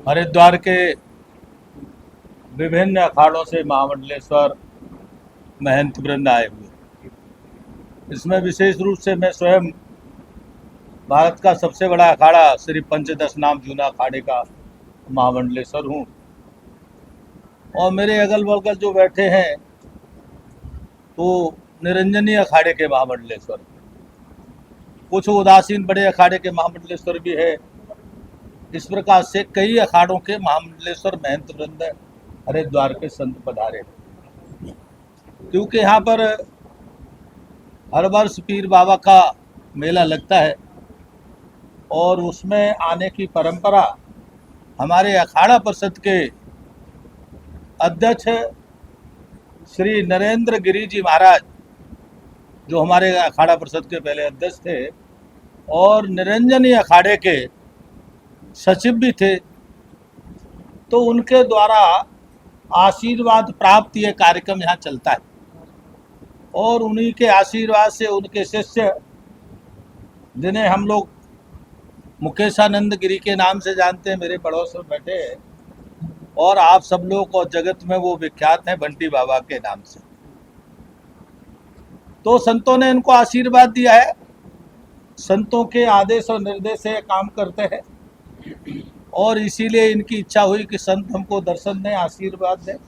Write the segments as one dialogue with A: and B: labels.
A: हरिद्वार के विभिन्न अखाड़ों से महामंडलेश्वर महंत वृंद आए हुए। इसमें विशेष रूप से मैं स्वयं भारत का सबसे बड़ा अखाड़ा श्री पंचदश नाम जूना अखाड़े का महामंडलेश्वर हूँ। और मेरे अगल बगल जो बैठे हैं तो निरंजनी अखाड़े के महामंडलेश्वर, कुछ उदासीन बड़े अखाड़े के महामंडलेश्वर भी है। इस प्रकार से कई अखाड़ों के महामंडलेश्वर महंत वृंद हरिद्वार के संत पधारे, क्योंकि यहाँ पर हर वर्ष पीर बाबा का मेला लगता है और उसमें आने की परंपरा हमारे अखाड़ा परिषद के अध्यक्ष श्री नरेंद्र गिरी जी महाराज, जो हमारे अखाड़ा परिषद के पहले अध्यक्ष थे और निरंजनी अखाड़े के सचिव भी थे, तो उनके द्वारा आशीर्वाद प्राप्त ये कार्यक्रम यहाँ चलता है। और उन्हीं के आशीर्वाद से उनके शिष्य, जिन्हें हम लोग मुकेशानंद गिरी के नाम से जानते हैं, मेरे पड़ोस में बैठे हैं, और आप सब लोग और जगत में वो विख्यात हैं बंटी बाबा के नाम से। तो संतों ने इनको आशीर्वाद दिया है। संतों के आदेश और निर्देश से काम करते हैं और इसीलिए इनकी इच्छा हुई कि संत हमको दर्शन दें, आशीर्वाद दें,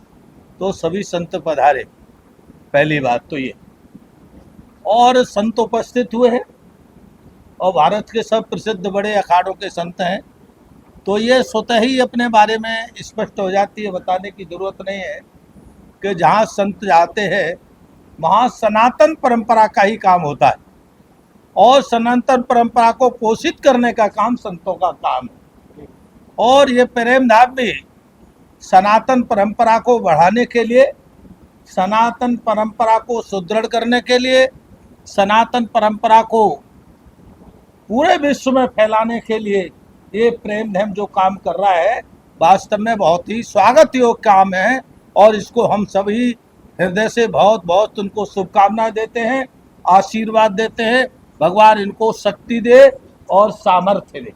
A: तो सभी संत पधारे। पहली बात तो ये, और संत उपस्थित हुए हैं और भारत के सब प्रसिद्ध बड़े अखाड़ों के संत हैं, तो ये स्वतः ही अपने बारे में स्पष्ट हो जाती है, बताने की जरूरत नहीं है कि जहाँ संत जाते हैं वहाँ सनातन परंपरा का ही काम होता है और सनातन परंपरा को पोषित करने का काम संतों का काम है। और ये प्रेम धाम भी सनातन परंपरा को बढ़ाने के लिए, सनातन परंपरा को सुदृढ़ करने के लिए, सनातन परंपरा को पूरे विश्व में फैलाने के लिए ये प्रेम धाम जो काम कर रहा है, वास्तव में बहुत ही स्वागत योग्य काम है। और इसको हम सभी हृदय से बहुत बहुत उनको शुभकामनाएं देते हैं, आशीर्वाद देते हैं। भगवान इनको शक्ति दे और सामर्थ्य दे।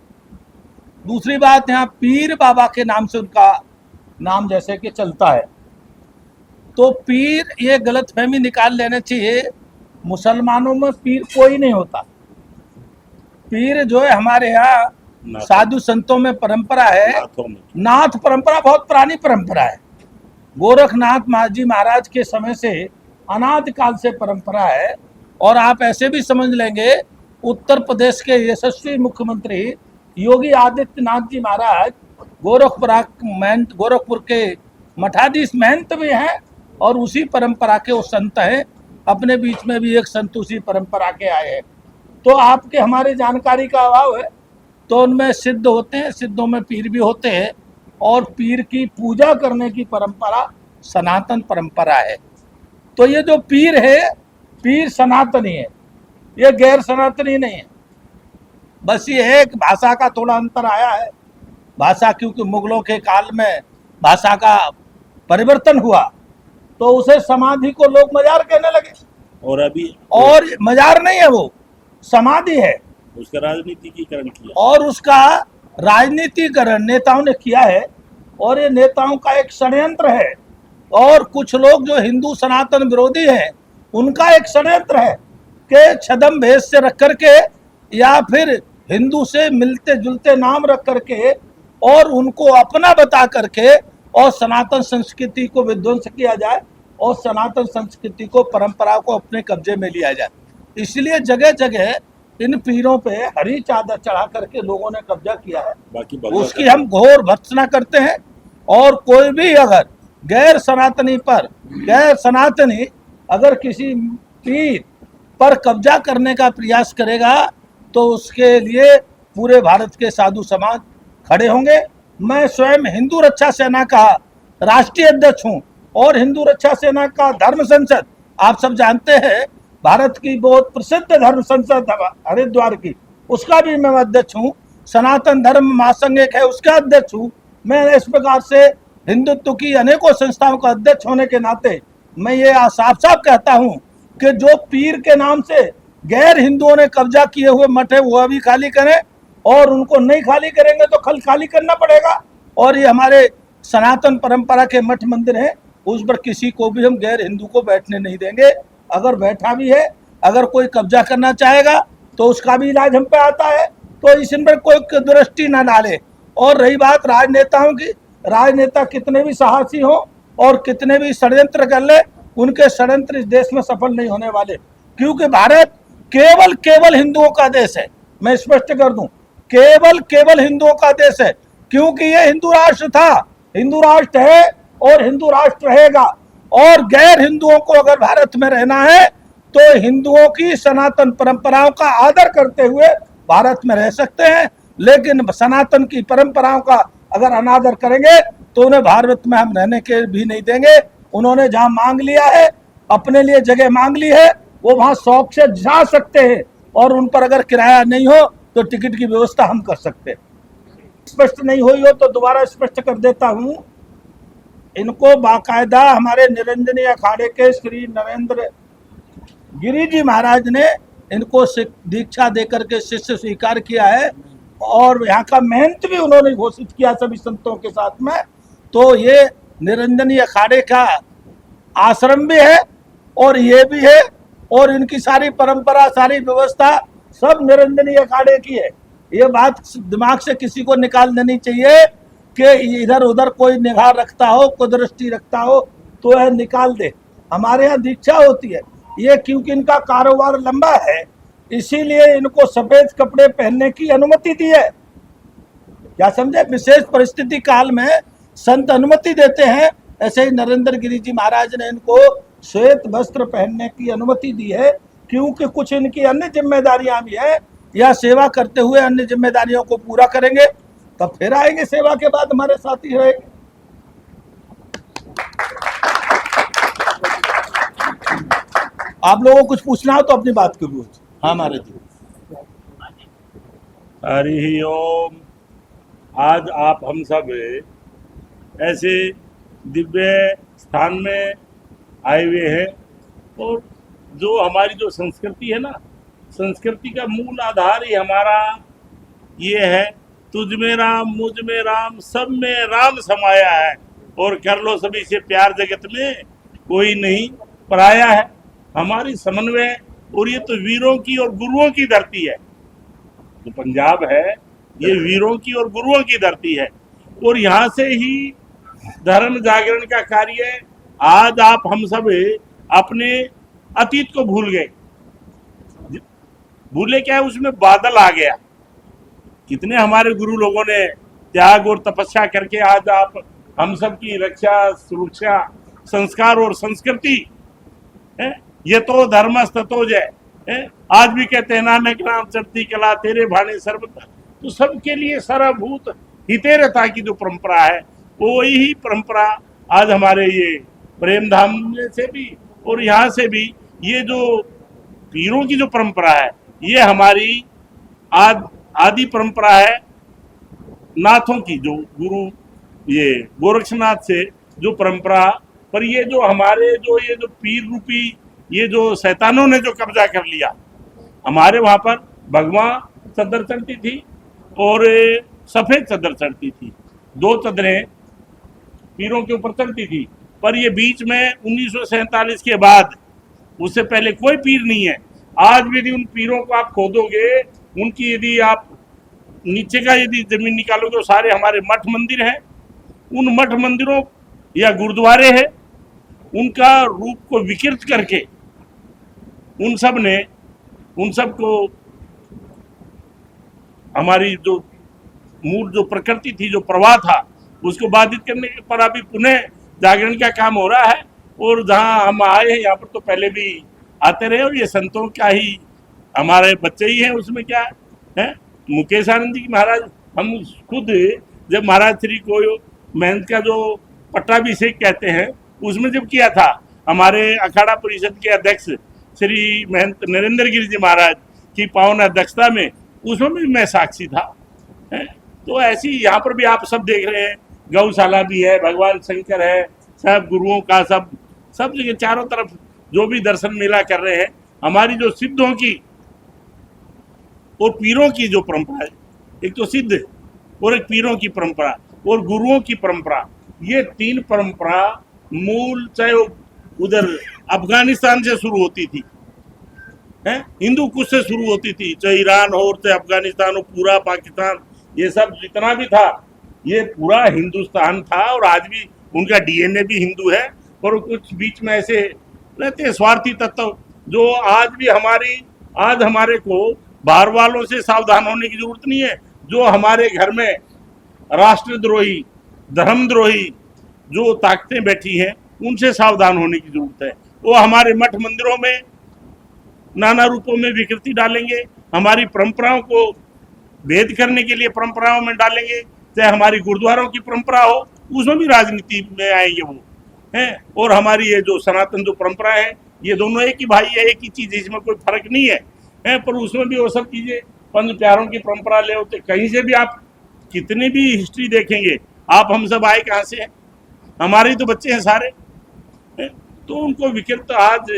A: दूसरी बात, यहाँ पीर बाबा के नाम से उनका नाम जैसे कि चलता है, तो पीर, ये गलतफहमी निकाल लेना चाहिए, मुसलमानों में पीर कोई नहीं होता। पीर जो है हमारे यहाँ साधु संतों में परंपरा है, नाथ परंपरा बहुत पुरानी परंपरा है। गोरखनाथ जी महाराज के समय से अनादि काल से परंपरा है। और आप ऐसे भी समझ लेंगे, उत्तर प्रदेश के यशस्वी मुख्यमंत्री योगी आदित्यनाथ जी महाराज गोरखपुर के मठाधीश महंत भी हैं और उसी परंपरा के वो संत हैं। अपने बीच में भी एक संत उसी परंपरा के आए हैं। तो आपके हमारे जानकारी का अभाव है, तो उनमें सिद्ध होते हैं, सिद्धों में पीर भी होते हैं। और पीर की पूजा करने की परंपरा सनातन परंपरा है। तो ये जो पीर है, पीर सनातनी है, ये गैर सनातनी नहीं है। बस ये एक भाषा का थोड़ा अंतर आया है। भाषा, क्योंकि मुगलों के काल में भाषा का परिवर्तन हुआ तो उसे समाधि को लोग मजार कहने लगे।
B: और अभी
A: और मजार नहीं है, वो समाधि है।
B: उसका राजनीतिकरण किया
A: और उसका राजनीतिकरण नेताओं ने किया है। और ये नेताओं का एक षड्यंत्र है। और कुछ लोग जो हिंदू सनातन विरोधी हैं, उनका एक षड्यंत्र है कि छद्म भेष से रख करके या फिर हिंदू से मिलते जुलते नाम रख करके और उनको अपना बता करके और सनातन संस्कृति को विध्वंस किया जाए और सनातन संस्कृति को, परंपरा को अपने कब्जे में लिया जाए। इसलिए जगह जगह इन पीरों पे हरी चादर चढ़ा करके लोगों ने कब्जा किया है। उसकी हम घोर भर्त्सना करते हैं। और कोई भी अगर गैर सनातनी अगर किसी पीर पर कब्जा करने का प्रयास करेगा तो उसके लिए पूरे भारत के साधु समाज खड़े होंगे। मैं स्वयं हिंदू रक्षा सेना का राष्ट्रीय अध्यक्ष हूँ और हिंदू रक्षा सेना का धर्म संसद, आप सब जानते हैं, भारत की बहुत प्रसिद्ध धर्म संसद हरिद्वार की, उसका भी मैं अध्यक्ष हूँ। सनातन धर्म महासंघ एक है, उसका अध्यक्ष हूँ। मैं इस प्रकार से हिंदुत्व की अनेकों संस्थाओं का अध्यक्ष होने के नाते मैं ये साफ साफ कहता हूँ कि जो पीर के नाम से गैर हिंदुओं ने कब्जा किए हुए मठ है वो अभी खाली करें, और उनको नहीं खाली करेंगे तो कल खाली करना पड़ेगा। और ये हमारे सनातन परंपरा के मठ मंदिर हैं, उस पर किसी को भी हम गैर हिंदू को बैठने नहीं देंगे। अगर बैठा भी है, अगर कोई कब्जा करना चाहेगा तो उसका भी इलाज हम पे आता है, तो इस पर कोई दृष्टि ना डाले। और रही बात राजनेताओं की, राजनेता कितने भी साहसी हो और कितने भी षड्यंत्र कर ले, उनके षड्यंत्र इस देश में सफल नहीं होने वाले, क्योंकि भारत केवल हिंदुओं का देश है। मैं स्पष्ट कर दूं, केवल हिंदुओं का देश है, क्योंकि ये हिंदू राष्ट्र था, हिंदू राष्ट्र है और हिंदू राष्ट्र रहेगा। और गैर हिंदुओं को अगर भारत में रहना है तो हिंदुओं की सनातन परंपराओं का आदर करते हुए भारत में रह सकते हैं, लेकिन सनातन की परंपराओं का अगर अनादर करेंगे तो उन्हें भारत में हम रहने के भी नहीं देंगे। उन्होंने जहां मांग लिया है, अपने लिए जगह मांग ली है, वो वहां शौक से जा सकते हैं, और उन पर अगर किराया नहीं हो तो टिकट की व्यवस्था हम कर सकते हैं। स्पष्ट नहीं हुई हो तो दोबारा स्पष्ट कर देता हूं, इनको बाकायदा हमारे निरंजनी अखाड़े के श्री नरेंद्र गिरी जी महाराज ने इनको दीक्षा देकर के शिष्य स्वीकार किया है, और यहाँ का महंत भी उन्होंने घोषित किया सभी संतों के साथ में। तो ये निरंजनी अखाड़े का आश्रम भी है और ये भी है, और इनकी सारी परंपरा, सारी व्यवस्था सब निरंजनी अखाड़े की है। ये बात दिमाग से किसी को निकाल देनी चाहिए कि इधर उधर कोई निगाह रखता हो, कोई दृष्टि रखता हो तो यह निकाल दे। हमारे यहाँ दीक्षा होती है, ये क्योंकि इनका कारोबार लंबा है इसीलिए इनको सफेद कपड़े पहनने की अनुमति दी है। क्या समझे? विशेष परिस्थिति काल में संत अनुमति देते हैं, ऐसे ही नरेंद्र गिरी जी महाराज ने इनको श्वेत वस्त्र पहनने की अनुमति दी है, क्योंकि कुछ इनकी अन्य जिम्मेदारियां भी है, या सेवा करते हुए अन्य जिम्मेदारियों को पूरा करेंगे तब फिर आएंगे, सेवा के बाद हमारे साथ ही रहेंगे। आप लोगों को कुछ पूछना हो तो अपनी बात करो। हाँ महाराज जी।
B: हरि ओम। आज आप हम सब ऐसे दिव्य स्थान में आए हुए हैं, और जो हमारी जो संस्कृति है ना, संस्कृति का मूल आधार ही हमारा ये है, तुझ में राम मुझ में राम सब में राम समाया है, और कर लो सभी से प्यार जगत में कोई नहीं पराया है। हमारी समन्वय, और ये तो वीरों की और गुरुओं की धरती है, जो पंजाब है ये वीरों की और गुरुओं की धरती है, और यहाँ से ही धर्म जागरण का कार्य। आज आप हम सब अपने अतीत को भूल गए, भूले क्या है, उसमें बादल आ गया। कितने हमारे गुरु लोगों ने त्याग और तपस्या करके आज आप हम सब की रक्षा, सुरक्षा, संस्कार और संस्कृति है, ये तो धर्मस्ततो जय। आज भी कहते हैं नानक नाम चढ़ती कला तेरे भाने सर्वथा, तो सबके लिए सर्वभूत हितेरता की जो परंपरा है वो ही परंपरा आज हमारे ये प्रेम धाम में से भी और यहाँ से भी, ये जो पीरों की जो परंपरा है ये हमारी आदि परंपरा है। नाथों की जो गुरु ये गोरक्षनाथ से जो परंपरा पर, ये जो हमारे ये जो पीर रूपी ये जो शैतानों ने जो कब्जा कर लिया, हमारे वहाँ पर भगवा चद्दर चढ़ती थी और सफेद चद्दर चढ़ती थी, दो चद्दरें पीरों के ऊपर चढ़ती थी। पर ये बीच में 1947 के बाद, उससे पहले कोई पीर नहीं है। आज भी यदि उन पीरों को आप खोदोगे, उनकी यदि आप नीचे का यदि जमीन निकालोगे, वो सारे हमारे मठ मंदिर हैं। उन मठ मंदिरों या गुरुद्वारे हैं, उनका रूप को विकृत करके उन सब को हमारी जो मूल जो प्रकृति थी, जो प्रवाह था, उसको बाधित करने पर अभी पुनः जागरण का काम हो रहा है। और जहाँ हम आए हैं यहाँ पर तो पहले भी आते रहे, और ये संतों का ही हमारे बच्चे ही हैं। उसमें क्या है, मुकेश आनंद जी महाराज, हम खुद जब महाराज श्री को महंत का जो पट्टाभिषेक कहते हैं उसमें जब किया था, हमारे अखाड़ा परिषद के अध्यक्ष श्री महंत नरेंद्र गिरी जी महाराज की पावन अध्यक्षता में, उसमें भी मैं साक्षी था। तो ऐसी यहाँ पर भी आप सब देख रहे हैं, गौशाला भी है, भगवान शंकर है, सब गुरुओं का सब जगह चारों तरफ जो भी दर्शन मेला कर रहे हैं। हमारी जो सिद्धों की और पीरों की जो परंपरा है, एक तो सिद्ध और एक पीरों की परंपरा, और गुरुओं की परंपरा, ये तीन परंपरा मूल चाहे उधर अफगानिस्तान से शुरू होती थी, है हिंदू कुश से शुरू होती थी, चाहे ईरान हो चाहे अफगानिस्तान हो, पूरा पाकिस्तान, ये सब जितना भी था ये पूरा हिंदुस्तान था। और आज भी उनका डीएनए भी हिंदू है, पर कुछ बीच में ऐसे रहते स्वार्थी तत्व जो आज हमारे को बाहर वालों से सावधान होने की जरूरत नहीं है। जो हमारे घर में राष्ट्रद्रोही, धर्मद्रोही जो ताकतें बैठी हैं उनसे सावधान होने की जरूरत है। वो हमारे मठ मंदिरों में नाना रूपों में विकृति डालेंगे, हमारी परंपराओं को भेद करने के लिए परंपराओं में डालेंगे, चाहे हमारी गुरुद्वारों की परंपरा हो उसमें भी राजनीति में आएंगे वो हैं। और हमारी ये जो सनातन जो परंपरा है ये दोनों एक ही भाई है, एक ही चीज है, इसमें कोई फर्क नहीं है, पर उसमें भी वो सब चीजें पंच प्यारों की परंपरा ले होते। कहीं से भी आप कितनी भी हिस्ट्री देखेंगे, आप हम सब आए कहाँ से हैं, हमारे तो बच्चे हैं सारे, तो उनको विकृत आज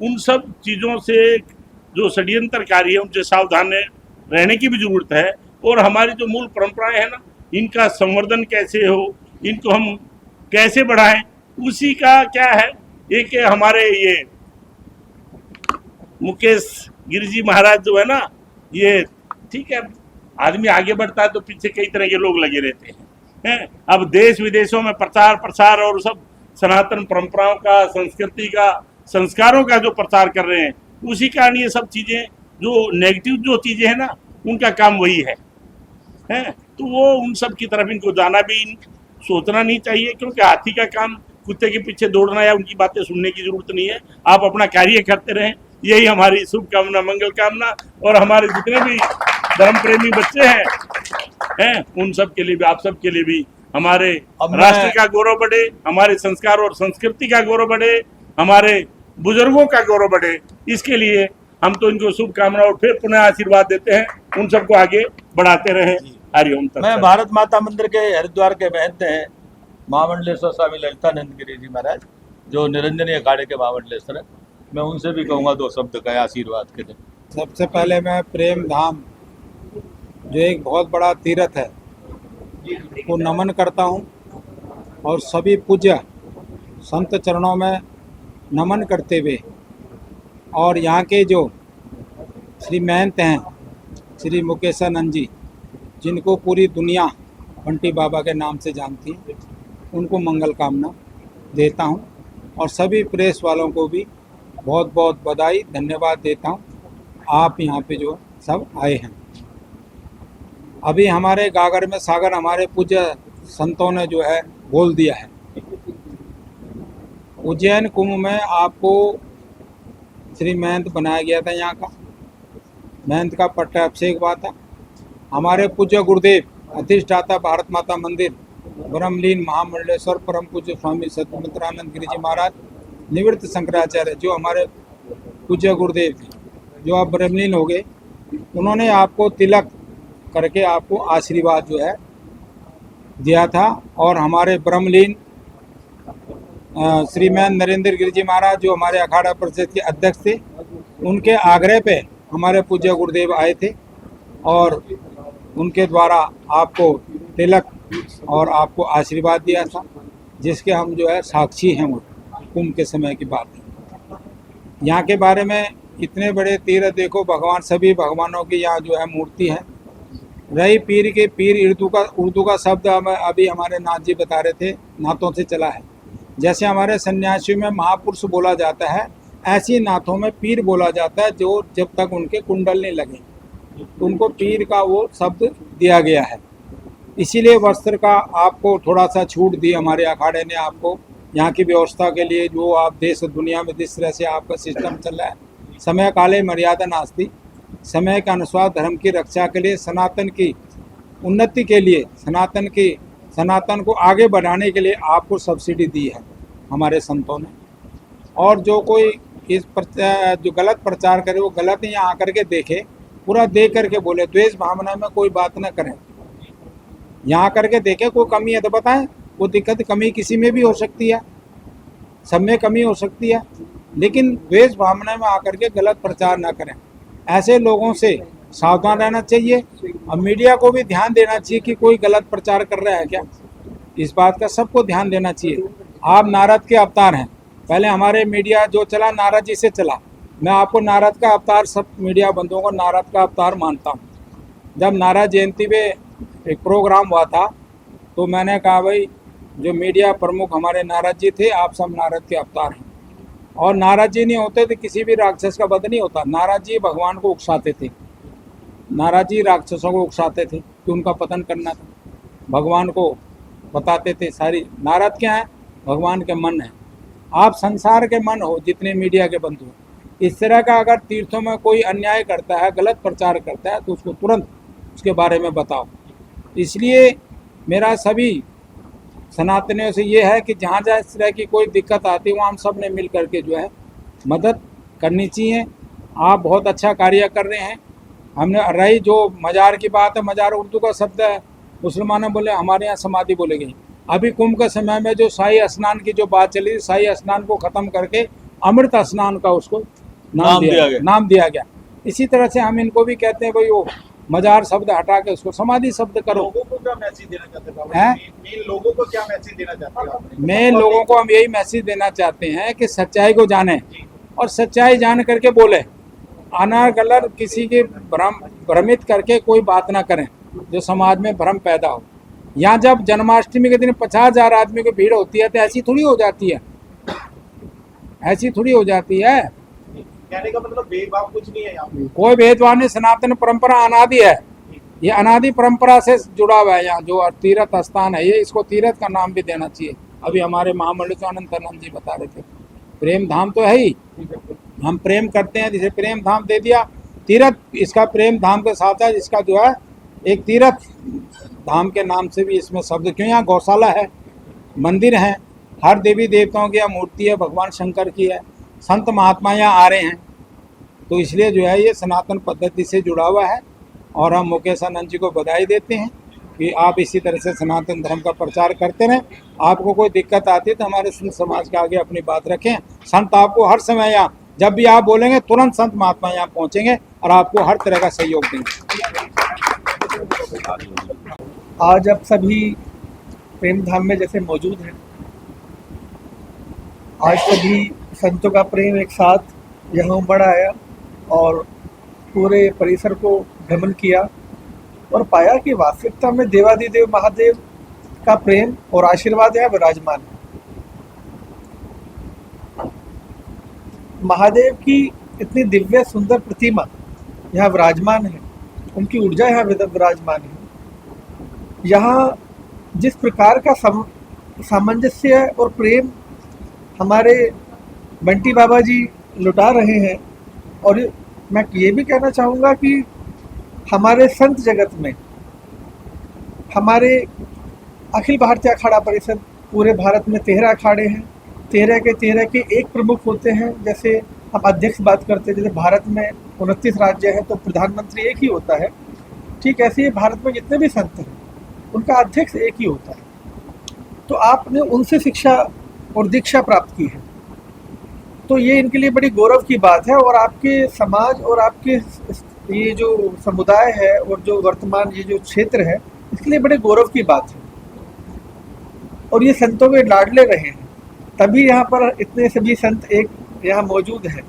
B: उन सब चीजों से जो षड्यंत्रकारी है उनसे सावधान रहने की भी जरूरत है। और हमारी जो मूल परंपराएं हैं ना, इनका संवर्धन कैसे हो, इनको हम कैसे बढ़ाएं, उसी का क्या है। एक हमारे ये मुकेश गिरी जी महाराज जो है ना, ये ठीक है, आदमी आगे बढ़ता है तो पीछे कई तरह के लोग लगे रहते हैं। अब देश विदेशों में प्रचार प्रसार और सब सनातन परंपराओं का, संस्कृति का, संस्कारों का जो प्रचार कर रहे हैं, उसी कारण ये सब चीजें जो नेगेटिव जो चीजें हैं ना, उनका काम वही है। तो वो उन सब की तरफ इनको जाना भी सोचना नहीं चाहिए, क्योंकि हाथी का काम कुत्ते के पीछे दौड़ना या उनकी बातें सुनने की जरूरत नहीं है। आप अपना कार्य करते रहें, यही हमारी शुभकामना, मंगल कामना। और हमारे जितने भी धर्म प्रेमी बच्चे हैं उन सब के लिए भी, आप सब के लिए भी हमारे राष्ट्र का गौरव बढ़े, हमारे संस्कार और संस्कृति का गौरव बढ़े, हमारे बुजुर्गों का गौरव बढ़े। इसके लिए हम तो इनको शुभकामना और फिर पुनः आशीर्वाद देते हैं, उन सबको आगे बढ़ाते रहे। हरिओम।
A: मैं भारत माता मंदिर के हरिद्वार के महंत हैं महामंडलेश्वर स्वामी ललितानंद गिरी जी महाराज, जो निरंजनी अखाड़े के महामंडलेश्वर है, मैं उनसे भी कहूँगा दो शब्द का आशीर्वाद के लिए।
C: सबसे पहले मैं प्रेम धाम जो एक बहुत बड़ा तीर्थ है को नमन करता हूँ, और सभी पूज्य संत चरणों में नमन करते हुए, और यहाँ के जो श्री महंत हैं श्री मुकेशानंद जी, जिनको पूरी दुनिया बंटी बाबा के नाम से जानती है, उनको मंगल कामना देता हूँ। और सभी प्रेस वालों को भी बहुत बहुत बधाई, धन्यवाद देता हूँ। आप यहाँ पे जो सब आए हैं, अभी हमारे गागर में सागर हमारे पूज्य संतों ने जो है बोल दिया है। उज्जैन कुंभ में आपको श्री महंत बनाया गया था, यहाँ का महंत का पट्टाभिषेक हुआ था। हमारे पूज्य गुरुदेव अधिष्ठाता भारत माता मंदिर ब्रह्मलीन महामंडलेश्वर परम पूज्य स्वामी सत्यमित्रानंद गिरी जी महाराज निवृत्त शंकराचार्य, जो हमारे पूज्य गुरुदेव थे, जो आप ब्रह्मलीन हो गए, उन्होंने आपको तिलक करके आपको आशीर्वाद जो है दिया था। और हमारे ब्रह्मलीन श्रीमान नरेंद्र गिरी जी महाराज, जो हमारे अखाड़ा परिषद के अध्यक्ष थे, उनके आग्रह पे हमारे पूज्य गुरुदेव आए थे और उनके द्वारा आपको तिलक और आपको आशीर्वाद दिया था, जिसके हम जो है साक्षी हैं। वो कुंभ के समय की बात है। यहाँ के बारे में इतने बड़े तीर्थ देखो, भगवान सभी भगवानों की यहाँ जो है मूर्ति है। रही पीर के पीर, उर्दू का शब्द अभी हमारे नाथ जी बता रहे थे, नाथों से चला है। जैसे हमारे सन्यासियों में महापुरुष बोला जाता है, ऐसी नाथों में पीर बोला जाता है, जो जब तक उनके कुंडल नहीं लगे तो उनको पीर का वो शब्द दिया गया है। इसीलिए वस्त्र का आपको थोड़ा सा छूट दी हमारे अखाड़े ने आपको, यहाँ की व्यवस्था के लिए। जो आप देश दुनिया में जिस तरह से आपका सिस्टम चल रहा है, समय काले मर्यादा नास्ति, समय के अनुसार धर्म की रक्षा के लिए, सनातन की उन्नति के लिए, सनातन को आगे बढ़ाने के लिए आपको सब्सिडी दी है हमारे संतों ने। और जो कोई जो गलत प्रचार करे, वो गलत ही यहाँ आकर के देखे, पूरा देख करके बोले, द्वेष भावना में कोई बात न करें। यहाँ करके देखे, कोई कमी है तो बताएं। वो दिक्कत कमी किसी में भी हो सकती है, सब में कमी हो सकती है, लेकिन द्वेष भावना में आकर के गलत प्रचार ना करें। ऐसे लोगों से सावधान रहना चाहिए और मीडिया को भी ध्यान देना चाहिए कि कोई गलत प्रचार कर रहा है क्या। इस बात का सबको ध्यान देना चाहिए। आप नारद के अवतार हैं। पहले हमारे मीडिया जो चला नारद जी से चला। मैं आपको नारद का अवतार, सब मीडिया बंधुओं को नारद का अवतार मानता हूँ। जब नारद जयंती पे एक प्रोग्राम हुआ था तो मैंने कहा भाई जो मीडिया प्रमुख हमारे नारद जी थे, आप सब नारद के अवतार हैं। और नारद जी नहीं होते तो किसी भी राक्षस का वध नहीं होता। नारद जी भगवान को उकसाते थे। नारद जी राक्षसों को उकसाते थे कि उनका पतन करना था। भगवान को बताते थे सारी। नारद क्या है? भगवान के मन है। आप संसार के मन हो जितने मीडिया के बंधु हो। इस तरह का अगर तीर्थों में कोई अन्याय करता है, गलत प्रचार करता है, तो उसको तुरंत उसके बारे में बताओ। इसलिए मेरा सभी सनातनियों से ये है कि जहाँ जहाँ इस तरह की कोई दिक्कत आती है वहाँ हम सब ने मिल करके जो है मदद करनी चाहिए। आप बहुत अच्छा कार्य कर रहे हैं। हमने रही जो मजार की बात है, मजार उर्दू का शब्द है, मुसलमानों बोले, हमारे यहाँ समाधि बोले गई। अभी कुंभ के समय में जो शाही स्नान की जो बात चली, शाही स्नान को ख़त्म करके अमृत स्नान का उसको नाम दिया गया। इसी तरह से हम इनको भी कहते हैं भाई वो मजार शब्द हटा के उसको समाधि शब्द करो।
D: लोगों को क्या मैसेज देना चाहते
C: हैं?
D: मेन लोगों को क्या मैसेज देना चाहते हैं?
C: मैं लोगों को हम यही मैसेज देना चाहते हैं कि सच्चाई को जाने और सच्चाई जान करके बोले। अनागलर किसी के भ्रमित करके कोई बात ना करें जो समाज में भ्रम पैदा हो। यहाँ जब जन्माष्टमी के दिन 50,000 आदमी की भीड़ होती है तो ऐसी थोड़ी हो जाती है, ऐसी थोड़ी हो जाती है।
D: कहने का मतलब भेदभाव कुछ नहीं है यहाँ पे।
C: कोई भेदभाव नहीं। सनातन परंपरा अनादि है। ये अनादि परंपरा से जुड़ा हुआ है। यहाँ जो तीर्थ स्थान है ये, इसको तीर्थ का नाम भी देना चाहिए। अभी हमारे महामंडलानंद जी बता रहे थे, प्रेम धाम तो है ही, हम प्रेम करते हैं, जिसे प्रेम धाम दे दिया। तीर्थ इसका प्रेम धाम के साथ है, इसका जो है एक तीर्थ धाम के नाम से भी इसमें शब्द। क्यों? यहाँ गौशाला है, मंदिर है, हर देवी देवताओं की यहाँ मूर्ति है, भगवान शंकर की है, संत महात्मा यहाँ आ रहे हैं। तो इसलिए जो है ये सनातन पद्धति से जुड़ा हुआ है। और हम मुकेश आनंद जी को बधाई देते हैं कि आप इसी तरह से सनातन धर्म का प्रचार करते रहें। आपको कोई दिक्कत आती है तो हमारे संत समाज के आगे अपनी बात रखें। संत आपको हर समय यहाँ, जब भी आप बोलेंगे तुरंत संत महात्मा यहाँ पहुँचेंगे और आपको हर तरह का सहयोग देंगे।
A: आज अब सभी प्रेम धाम में जैसे मौजूद हैं, आज सभी संतों का प्रेम एक साथ यहाँ उमड़ आया और पूरे परिसर को भ्रमण किया और पाया कि वास्तविकता में देवादिदेव महादेव का प्रेम और आशीर्वाद यहाँ विराजमान है। महादेव की इतनी दिव्य सुंदर प्रतिमा यहाँ विराजमान है, उनकी ऊर्जा यहाँ विराजमान है। यहाँ जिस प्रकार का सामंजस्य और प्रेम हमारे बंटी बाबा जी लुटा रहे हैं, और मैं ये भी कहना चाहूँगा कि हमारे संत जगत में, हमारे अखिल भारतीय अखाड़ा परिषद, पूरे भारत में 13 अखाड़े हैं, 13 के एक प्रमुख होते हैं। जैसे हम अध्यक्ष बात करते हैं, जैसे भारत में 29 राज्य हैं तो प्रधानमंत्री एक ही होता है, ठीक ऐसे ही भारत में जितने भी संत हैं उनका अध्यक्ष एक ही होता है। तो आपने उनसे शिक्षा और दीक्षा प्राप्त की है, तो ये इनके लिए बड़ी गौरव की बात है। और आपके समाज और आपके ये जो समुदाय है और जो वर्तमान ये जो क्षेत्र है, इसके लिए बड़े गौरव की बात है। और ये संतों के लाडले रहे हैं, तभी यहाँ पर इतने सभी संत एक यहाँ मौजूद हैं।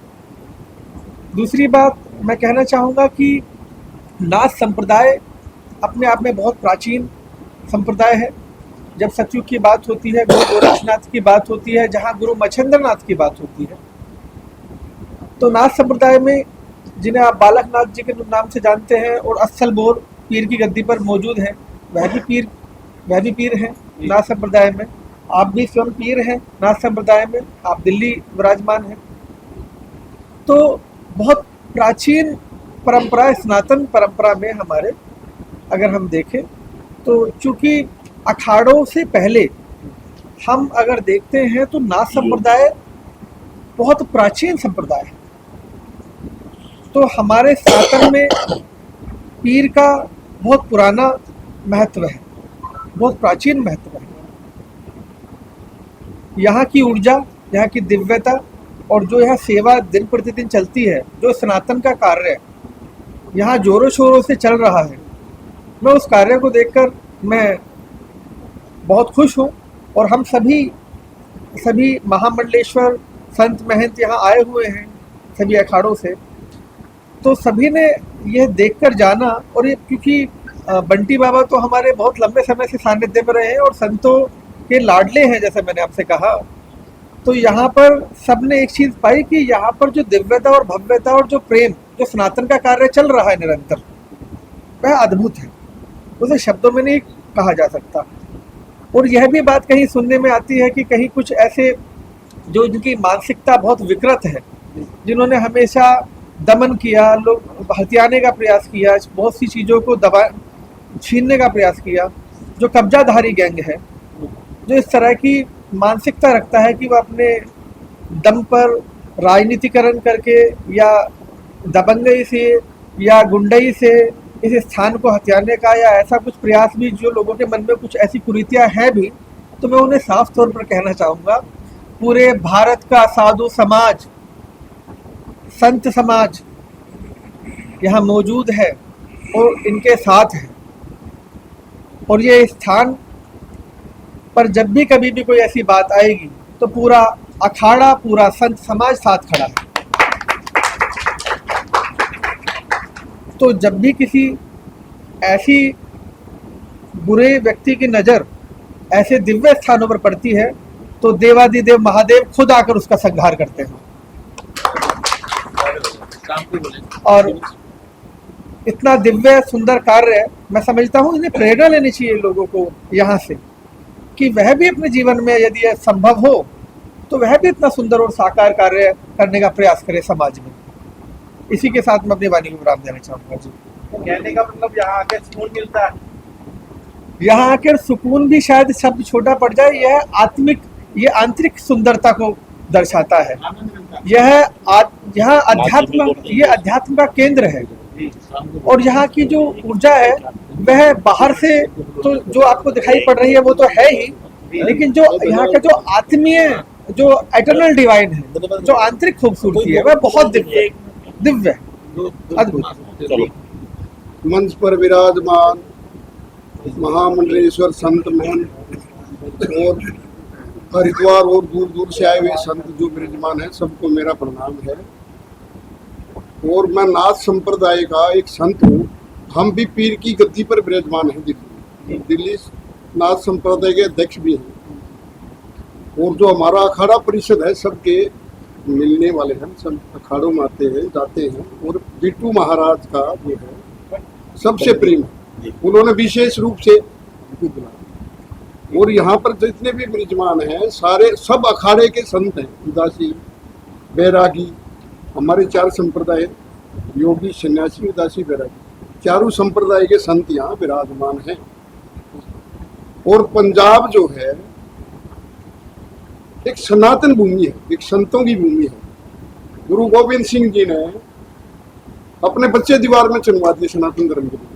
A: दूसरी बात मैं कहना चाहूँगा कि नाथ संप्रदाय अपने आप में बहुत प्राचीन संप्रदाय है। जब सतयुग की बात होती है, गुरु गोरक्षनाथ की बात होती है, जहाँ गुरु मच्छिंद्र नाथ की बात होती है, तो नाथ संप्रदाय में जिन्हें आप बालक नाथ जी के नाम से जानते हैं और असल बोर पीर की गद्दी पर मौजूद है, वह भी पीर हैं नाथ संप्रदाय में। आप भी स्वयं पीर हैं नाथ संप्रदाय में, आप दिल्ली विराजमान हैं। तो बहुत प्राचीन परंपरा, सनातन परंपरा में हमारे अगर हम देखें तो चूँकि अखाड़ों से पहले हम अगर देखते हैं तो नाथ संप्रदाय बहुत प्राचीन संप्रदाय है। तो हमारे सनातन में पीर का बहुत पुराना महत्व है, बहुत प्राचीन महत्व है। यहाँ की ऊर्जा, यहाँ की दिव्यता और जो यहाँ सेवा दिन प्रतिदिन चलती है, जो सनातन का कार्य है,
E: यहाँ जोरों शोरों से चल रहा है। मैं उस कार्य को देखकर मैं बहुत खुश हूँ और हम सभी महामंडलेश्वर संत महंत यहाँ आए हुए हैं सभी अखाड़ों से, तो सभी ने यह देखकर जाना। और ये क्योंकि बंटी बाबा तो हमारे बहुत लंबे समय से सानिध्य में रहे हैं और संतों के लाडले हैं, जैसे मैंने आपसे कहा। तो यहाँ पर सबने एक चीज़ पाई कि यहाँ पर जो दिव्यता और भव्यता और जो प्रेम, जो सनातन का कार्य चल रहा है निरंतर, वह अद्भुत है, उसे शब्दों में नहीं कहा जा सकता। और यह भी बात कहीं सुनने में आती है कि कहीं कुछ ऐसे जो जिनकी मानसिकता बहुत विकृत है, जिन्होंने हमेशा दमन किया, लोग हथियाने का प्रयास किया, बहुत सी चीज़ों को छीनने का प्रयास किया, जो कब्जाधारी गैंग है, जो इस तरह की मानसिकता रखता है कि वह अपने दम पर राजनीतिकरण करके या दबंगई से या गुंडई से इस स्थान को हथियाने का या ऐसा कुछ प्रयास भी, जो लोगों के मन में कुछ ऐसी कुरीतियाँ हैं भी, तो मैं उन्हें साफ तौर पर कहना चाहूँगा, पूरे भारत का साधु समाज, संत समाज यहाँ मौजूद है और इनके साथ है। और ये स्थान पर जब भी कभी भी कोई ऐसी बात आएगी तो पूरा अखाड़ा, पूरा संत समाज साथ खड़ा है। तो जब भी किसी ऐसी बुरे व्यक्ति की नज़र ऐसे दिव्य स्थानों पर पड़ती है तो देवादिदेव महादेव खुद आकर उसका संहार करते हैं। और इतना दिव्य सुंदर कार्य, मैं समझता हूँ इन्हें प्रेरणा लेनी चाहिए लोगों को यहाँ से, कि वह भी अपने जीवन में यदि यह संभव हो तो वह भी इतना सुंदर और साकार कार्य करने का प्रयास करे समाज में। इसी के साथ मैं अपनी वाणी को विराम देना चाहूँगा जी।
D: कहने का मतलब यहाँ आके सुकून मिलता है।
E: यहाँ आकर सुकून भी शायद शब्द छोटा पड़ जाए, ये आंतरिक सुंदरता को दर्शाता है। यहाँ अध्यात्म का केंद्र है और यहाँ की जो ऊर्जा है वह बाहर से तो जो आपको दिखाई पड़ रही है वो तो है ही, लेकिन जो यहाँ का जो आत्मीय, जो एटर्नल डिवाइन है, जो आंतरिक खूबसूरती है, वह बहुत दिव्य अद्भुत।
F: मंच पर विराजमान महामंडलेश्वर संत महंत और हरिद्वार और दूर दूर से आए हुए संत जो विराजमान है, सबको मेरा प्रणाम है। और मैं नाथ संप्रदाय का एक संत हूँ। हम भी पीर की गद्दी पर विराजमान हैं दिल्ली नाथ संप्रदाय के अध्यक्ष भी हैं। और जो हमारा अखाड़ा परिषद है, सबके मिलने वाले हैं, सब अखाड़ों में आते हैं जाते हैं। और बिट्टू महाराज का जो है सबसे प्रेम है, उन्होंने विशेष रूप से बुलाया। और यहाँ पर जितने भी विराजमान हैं सारे सब अखाड़े के संत हैं, उदासी, बैरागी, हमारे 4 संप्रदाय, योगी, सन्यासी, उदासी, बैरागी, चारों संप्रदाय के संत यहाँ विराजमान हैं। और पंजाब जो है एक सनातन भूमि है, एक संतों की भूमि है। गुरु गोविंद सिंह जी ने अपने बच्चे दीवार में चुनवा दिए सनातन धर्म के लिए।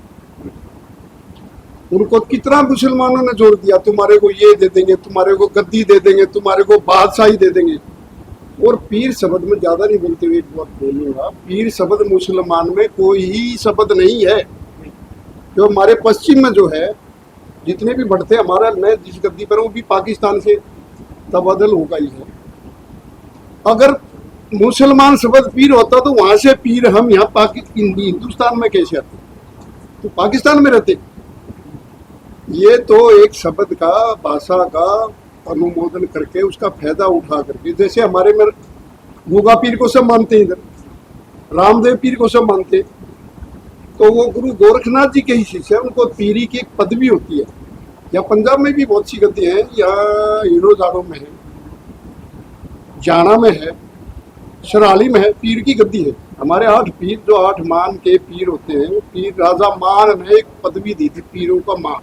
F: उनको कितना मुसलमानों ने जोर दिया, तुम्हारे को ये दे देंगे, तुम्हारे को गद्दी दे देंगे, तुम्हारे को बादशाही दे देंगे। और पीर शब्द में ज्यादा नहीं बोलते हुए एक बात बोलूंगा, पीर शब्द मुसलमान में कोई ही शब्द नहीं है। जो हमारे पश्चिम में जो है जितने भी बढ़ते, हमारा मैं जिस गद्दी पर हूँ भी पाकिस्तान से तबादल होगा ही है। अगर मुसलमान शब्द पीर होता तो वहां से पीर हम यहाँ हिंदुस्तान में कैसे आते, तो पाकिस्तान में रहते। ये तो एक शब्द का, भाषा का अनुमोदन करके उसका फायदा उठा करके, जैसे हमारे में गोगा पीर को सब मानते हैं, इधर रामदेव पीर को सब मानते, तो वो गुरु गोरखनाथ जी के ही शिष्य है, उनको पीरी की एक पदवी होती है। या पंजाब में भी बहुत सी गद्दी हैं, यहाँ हीरो में है, जाना में है, शराली में है, पीर की गद्दी है। हमारे 8 पीर, जो 8 मान के पीर होते हैं, पीर राजा मान ने एक पदवी दी थी, पीरों का मान,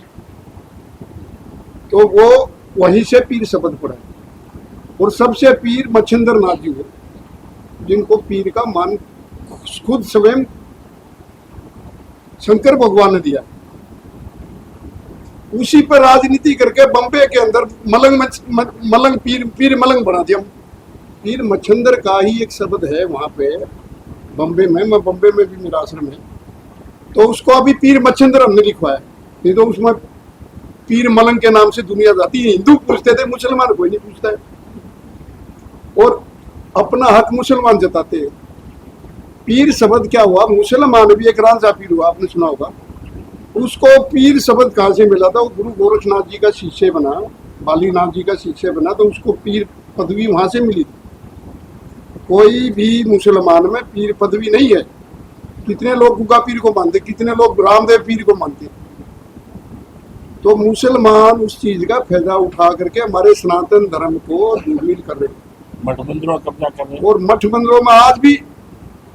F: तो वो वहीं से पीर शब्द पड़ा है। और सबसे पीर मच्छिंद्र नाथ जी हुए, जिनको पीर का मान खुद स्वयं शंकर भगवान ने दिया। उसी पर राजनीति करके बम्बे के अंदर मलंग पीर मलंग बना दिया। पीर मच्छिंद्र का ही एक शब्द है वहाँ पे बम्बे में, मैं बम्बे में भी मेरा आश्रम है, तो उसको अभी पीर मच्छिंद्र हमने लिखवाया, नहीं तो उसमें पीर मलंग के नाम से दुनिया जाती है। हिंदू पूछते थे, मुसलमान कोई नहीं पूछता है, और अपना हक मुसलमान जताते हैं। पीर शब्द क्या हुआ? मुसलमान भी एक राजा पीर हुआ, आपने सुना होगा। उसको पीर शब्द कहाँ से मिला था? वो गुरु गोरखनाथ जी का शिष्य बना, बालीनाथ जी का शिष्य बना, तो उसको पीर पदवी वहां से मिली थी। कोई भी मुसलमान में पीर पदवी नहीं है। कितने लोग गुगा पीर को मानते, कितने लोग रामदेव पीर को मानते। तो मुसलमान उस चीज का फायदा उठा करके हमारे सनातन धर्म को दुर्मिल कर रहे हैं,
B: मठ मंदिरों का कब्जा कर रहे हैं।
F: और मठ मंदिरों में आज भी,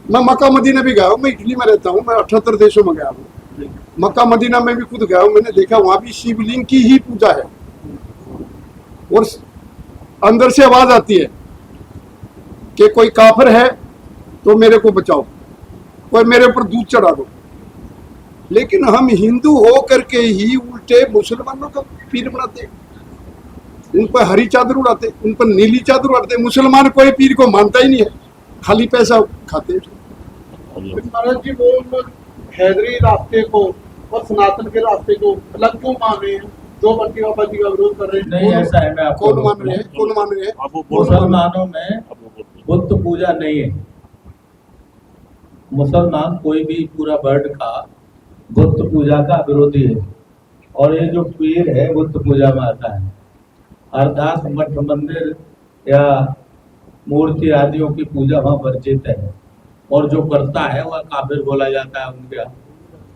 F: मैं मक्का मदीना भी गया हूँ, मैं इटली में रहता हूँ, मैं 78 देशों में गया हूँ। मक्का मदीना में भी खुद गया हूँ, मैंने देखा वहां भी शिवलिंग की ही पूजा है, और अंदर से आवाज आती है कि कोई काफिर है तो मेरे को बचाओ, कोई मेरे ऊपर दूध चढ़ा दो। लेकिन हम हिंदू हो करके ही उल्टे मुसलमानों का पीर बनाते, उन पर हरी चादर उड़ाते, उन पर नीली चादर उड़ाते। मुसलमान कोई पीर को मानता ही नहीं है, खाली पैसा खाते।
D: महाराज जी, वो हैदरी रास्ते को और सनातन के रास्ते को अलग क्यों मान रहे हैं? जो बंटी बाबा जी का विरोध कर रहे हैं।
A: नहीं, ऐसा है, मैं आपको
F: कौन मान रहे हैं? कौन मान रहे हैं?
B: अब वो बोल रहे हैं।
A: मुसलमानों में
B: अब वो बोल रहे हैं।
A: बुद्ध पूजा नहीं है। मुसलमान कोई भी पूरा वर्ल्ड का बुद्ध पूजा का विरोधी है, और ये जो पीर है बुद्ध पूजा में आता है। अर्थात मठ मंदिर या मूर्ति आदियों की पूजा वहाँ वर्जित है, और जो करता है वह काफिर बोला जाता है उनके यहाँ।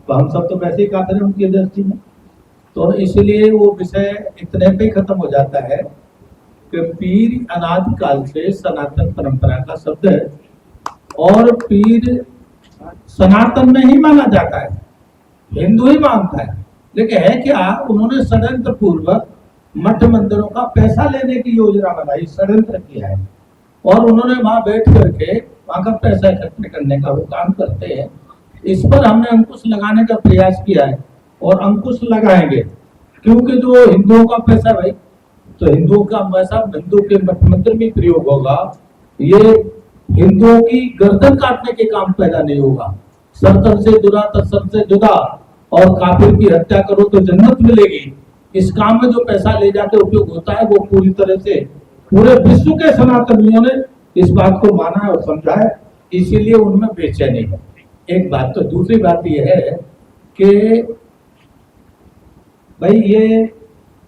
A: तो हम सब तो वैसे ही काफिर हैं उनकी दृष्टि में। तो इसलिए वो विषय इतने पे ही खत्म हो जाता है कि पीर अनादिकाल से सनातन परंपरा का शब्द है, और पीर सनातन में ही माना जाता है, हिंदू ही मानता है। लेकिन है क्या, उन्होंने षड्यंत्र पूर्वक मठ मंदिरों का पैसा लेने की योजना बनाई, षड्यंत्र किया है, और उन्होंने वहां बैठ करके वहां का पैसा इकट्ठे करने का वो काम करते हैं। इस पर हमने अंकुश लगाने का प्रयास किया है, और अंकुश लगाएंगे, क्योंकि जो हिंदुओं का पैसा भाई, तो हिंदुओं का पैसा हिंदू के मठ मंदिर में प्रयोग होगा। ये हिंदुओं की गर्दन काटने के काम पैदा नहीं होगा। सरतर से जुदा तत्सर से जुदा, और काफिर की हत्या करो तो जन्नत मिलेगी। इस काम में जो पैसा ले जाके उपयोग होता है, वो पूरी तरह से पूरे विश्व के सनातनियों ने इस बात को माना है और समझा है, इसीलिए उनमें बेचैनी है। एक बात। तो दूसरी बात यह है कि भाई ये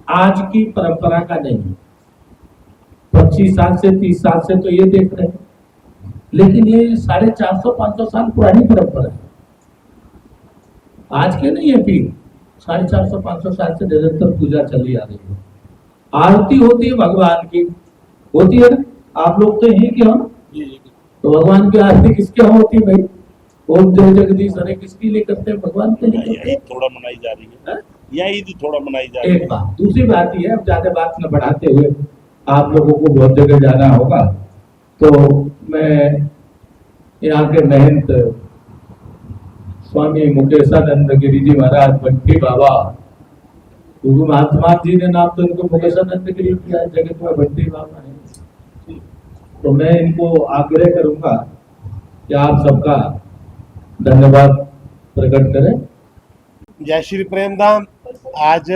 A: आज की परंपरा का नहीं है, 25 साल से 30 साल से तो ये देख रहे हैं, लेकिन ये 450-500 साल पुरानी परंपरा है, आज के नहीं है। पीर 450-500 साल से निरंतर पूजा चली आ रही है। आरती होती है भगवान की, होती है ना, आप लोग तो यही के हो ना, तो भगवान की आरती किसके यहाँ होती है भाई? ओम जय जगदीश हरे किसके लिए करते हैं? भगवान के लिए करते हैं।
B: थोड़ा मनाई जा रही है, या ईद थोड़ा मनाई जा रही
A: एक
B: है।
A: बात। दूसरी बात यह है, अब ज्यादा बात न बढ़ाते हुए, आप लोगों को बहुत जगह जाना होगा, तो मैं यहाँ के महंत स्वामी मुकेशानंद गिरी जी महाराज बंटी बाबा, क्योंकि महात्मा जी ने नाम तो इनको मुकेशानंद गिरी किया है, जगत में बंटी बाबा है, तो मैं इनको आग्रह करूंगा कि आप सबका धन्यवाद प्रकट करें।
G: जय श्री प्रेमधाम। आज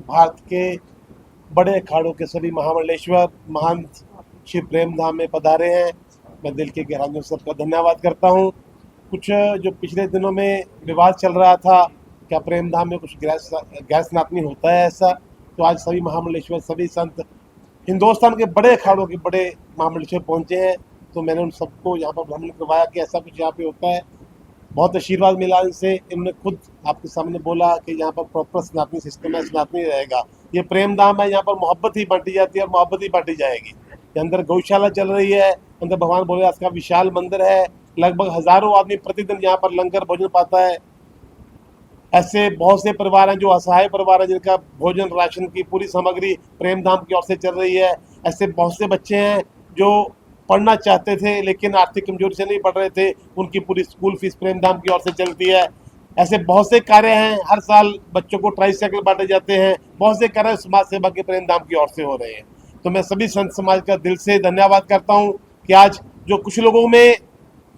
G: भारत के बड़े अखाड़ों के सभी महामंडलेश्वर महंत श्री प्रेमधाम में पधारे हैं। मैं दिल के गहराइयों से सबका धन्यवाद करता हूं। कुछ जो पिछले दिनों में विवाद चल रहा था, क्या प्रेमधाम में कुछ गैर सनातनी होता है ऐसा, तो आज सभी महामंडलेश्वर सभी संत हिंदुस्तान के बड़े अखाड़ों के बड़े महामंडलेश्वर पहुंचे हैं, तो मैंने उन सबको यहाँ पर भ्रमण करवाया कि ऐसा कुछ यहाँ पे होता है। बहुत आशीर्वाद मिला इनसे। इन्होंने खुद आपके सामने बोला कि यहाँ पर प्रॉपर सनातनी सिस्टम है, सनातनी रहेगा। ये प्रेमधाम है, यहाँ पर मोहब्बत ही बांटी जाती है और मोहब्बत ही बांटी जाएगी। अंदर गौशाला चल रही है, अंदर भगवान भोलेनाथ का विशाल मंदिर है, लगभग हजारों आदमी प्रतिदिन यहाँ पर लंगर भोजन पाता है। ऐसे बहुत से परिवार हैं जो असहाय परिवार हैं, जिनका भोजन राशन की पूरी सामग्री प्रेमधाम की ओर से चल रही है। ऐसे बहुत से बच्चे हैं जो पढ़ना चाहते थे लेकिन आर्थिक कमजोरी से नहीं पढ़ रहे थे, उनकी पूरी स्कूल फीस प्रेमधाम की ओर से चलती है। ऐसे बहुत से कार्य हैं, हर साल बच्चों को ट्राईसाइकिल बांटे जाते हैं, बहुत से कार्य समाज सेवा के प्रेमधाम की ओर से हो रहे हैं। तो मैं सभी संत समाज का दिल से धन्यवाद करता हूँ कि आज जो कुछ लोगों में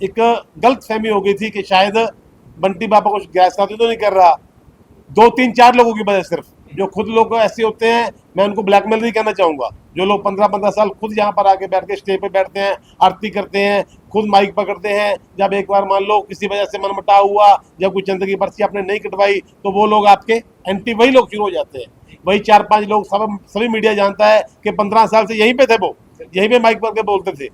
G: एक गलत फहमी हो गई थी कि शायद बंटी बाबा कुछ गैस का तो नहीं कर रहा, 2-3-4 लोगों की वजह सिर्फ, जो खुद लोग ऐसे होते हैं, मैं उनको ब्लैकमेल नहीं करना चाहूंगा, जो लोग 15-15 साल खुद यहाँ पर आके बैठ के स्टेज पे बैठते हैं, आरती करते हैं, खुद माइक पकड़ते हैं, जब एक बार मान लो किसी वजह से मनमुटाव हुआ या कोई चंद की पर्ची आपने नहीं कटवाई तो वो लोग आपके एंटी वही लोग शुरू हो जाते हैं। वही 4-5 लोग सभी मीडिया जानता है कि 15 साल से यहीं पे थे, वो यहीं पे माइक पकड़ के बोलते थे,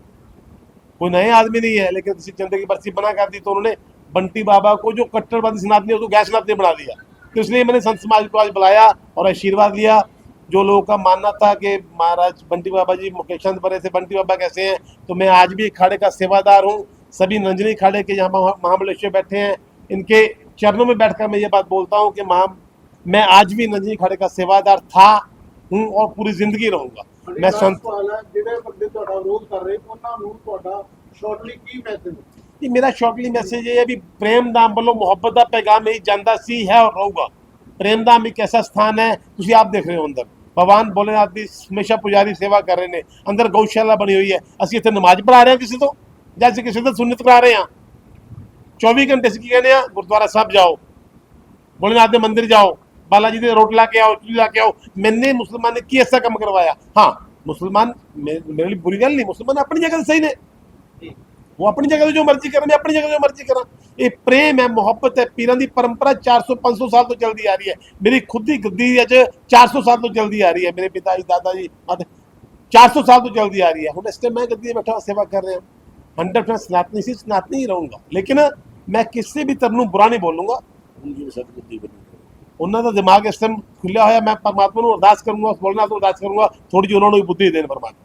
G: कोई नए आदमी नहीं है। लेकिन किसी चंद की पर्ची बना कर दी तो उन्होंने बंटी बाबा को, जो कट्टरवादी सनातनी है, उसको गैर सनातनी बना दिया। तो इसलिए मैंने संत समाज को आज बुलाया और आशीर्वाद लिया। जो लोगों का मानना था कि महाराज बंटी बाबा जी मुकेशांत बने थे, बंटी बाबा कैसे हैं, तो मैं आज भी अखाड़े का सेवादार हूँ। सभी नंजनी अखाड़े के यहाँ महाबलेश्वर बैठे हैं, इनके चरणों में बैठकर मैं ये बात बोलता हूँ कि मैं आज भी नंजनी अखाड़े का सेवादार था, हूँ और पूरी जिंदगी रहूंगा। मैं संत
D: ਜਿਹੜੇ ਬੰਦੇ ਤੁਹਾਡਾ ਵਿਰੋਧ ਕਰ ਰਹੇ ਉਹਨਾਂ ਨੂੰ ਤੁਹਾਡਾ ਸ਼ਾਰਟਲੀ ਕੀ ਮੈਸੇਜ
G: ये मेरा शॉर्टली मैसेज है, अभी प्रेम धाम वालों मोहब्बत का पैगाम ही ਜਾਂਦਾ ਸੀ है और ਰਹੂਗਾ। प्रेम धाम एक ऐसा स्थान है, ਤੁਸੀਂ ਆਪ ਦੇਖ ਰਹੇ ਹੋ ਅੰਦਰ भगवान भोलेनाथ ਦੀ ਹਮੇਸ਼ਾ ਪੁਜਾਰੀ ਸੇਵਾ ਕਰ ਰਹੇ ਨੇ, ਅੰਦਰ ਗਊਸ਼ਾਲਾ ਬਣੀ ਹੋਈ ਹੈ। ਅਸੀਂ ਇੱਥੇ ਨਮਾਜ਼ ਪੜ੍ਹਾ ਰਹੇ ਹਾਂ ਕਿਸੇ ਤੋਂ, ਜਾਂ ਅਸੀਂ ਕਿਸੇ ਤੋਂ ਸੁਨਨਤ ਕਰਾ ਰਹੇ ਹਾਂ। 24 ਘੰਟੇ ਅਸੀਂ ਕੀ ਕਹਿੰਦੇ ਆ, ਗੁਰਦੁਆਰਾ ਸਾਹਿਬ ਜਾਓ, भोलेनाथ ਦੇ ਮੰਦਿਰ ਜਾਓ, बालाजी ਦੇ रोट ला के आओ, चूड़ी ला के आओ। मैंने मुसलमान ने की ऐसा काम करवाया? हाँ, मुसलमान मेरे लिए बुरी गल नहीं, मुसलमान अपनी जगह सही ने, वो अपनी जगह जो मर्जी करें, मैं अपनी जगह जो मर्जी करा। ये प्रेम है, मोहब्बत है, पीरां दी परंपरा 400-500 साल तो चलती आ रही है। मेरी खुद की गद्दी अज 400 साल तो चलती आ रही है, मेरे पिता जी दादा जी 400 साल तो चलती आ रही है। हुण इस टाइम मैं गद्दी बैठा सेवा कर रहा हूँ, 100% सनातनी से सनातनी ही रहूँगा। लेकिन मैं किसी भी तरह बुरा नहीं बोलूँगा। ਉਹਨਾਂ ਦਾ ਦਿਮਾਗ ਇਸ ਟਾਈਮ ਖੁੱਲਿਆ ਹੋਇਆ, ਮੈਂ ਪਰਮਾਤਮਾ ਨੂੰ ਅਰਦਾਸ ਕਰੂੰਗਾ, ਬੋਲਣਾ ਤੋਂ ਅਰਦਾਸ ਕਰੂੰਗਾ, ਥੋੜੀ ਜਿਹੀ ਉਹਨਾਂ ਨੂੰ ਵੀ ਬੁੱਧੀ ਦੇਣ ਪਰਮਾਤਮਾ।